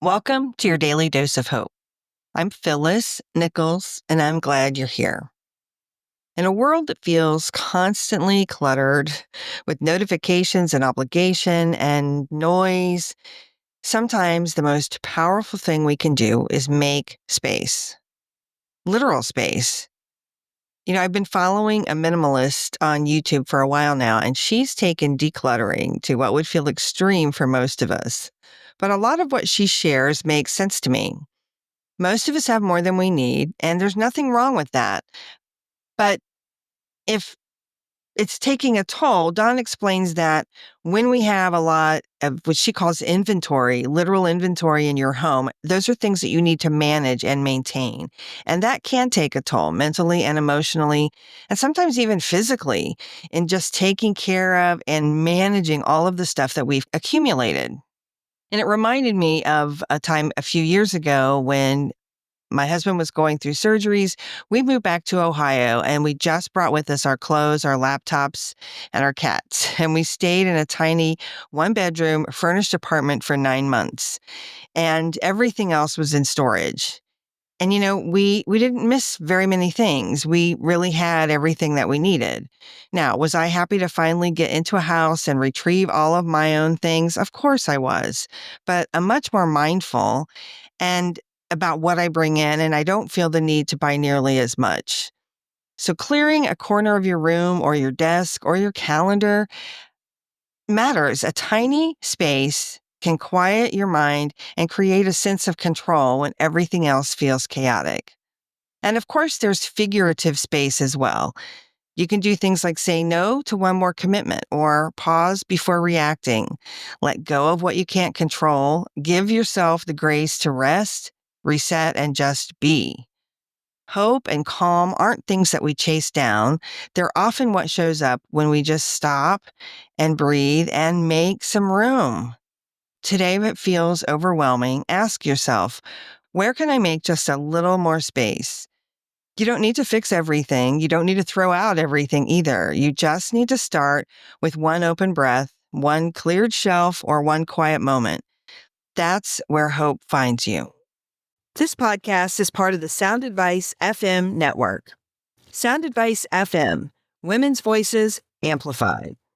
Welcome to your daily dose of hope. I'm Phyllis Nichols, and I'm glad you're here. In a world that feels constantly cluttered with notifications and obligation and noise, sometimes the most powerful thing we can do is make space, literal space. I've been following a minimalist on YouTube for a while now, and she's taken decluttering to what would feel extreme for most of us. But a lot of what she shares makes sense to me. Most of us have more than we need, and there's nothing wrong with that. But if it's taking a toll, Dawn explains that when we have a lot of what she calls inventory, literal inventory in your home, those are things that you need to manage and maintain. And that can take a toll mentally and emotionally, and sometimes even physically, in just taking care of and managing all of the stuff that we've accumulated. And it reminded me of a time a few years ago when my husband was going through surgeries. We moved back to Ohio and we just brought with us our clothes, our laptops, and our cats. And we stayed in a tiny 1-bedroom furnished apartment for 9 months. And everything else was in storage. And we didn't miss very many things. We really had everything that we needed. Now, was I happy to finally get into a house and retrieve all of my own things? Of course I was. But I'm much more mindful and about what I bring in, and I don't feel the need to buy nearly as much. So clearing a corner of your room or your desk or your calendar matters. A tiny space can quiet your mind and create a sense of control when everything else feels chaotic. And of course, there's figurative space as well. You can do things like say no to one more commitment or pause before reacting. Let go of what you can't control. Give yourself the grace to rest, reset, and just be. Hope and calm aren't things that we chase down. They're often what shows up when we just stop and breathe and make some room. Today, if it feels overwhelming, ask yourself, where can I make just a little more space? You don't need to fix everything. You don't need to throw out everything either. You just need to start with one open breath, one cleared shelf, or one quiet moment. That's where hope finds you. This podcast is part of the Sound Advice FM network. Sound Advice FM, women's voices amplified.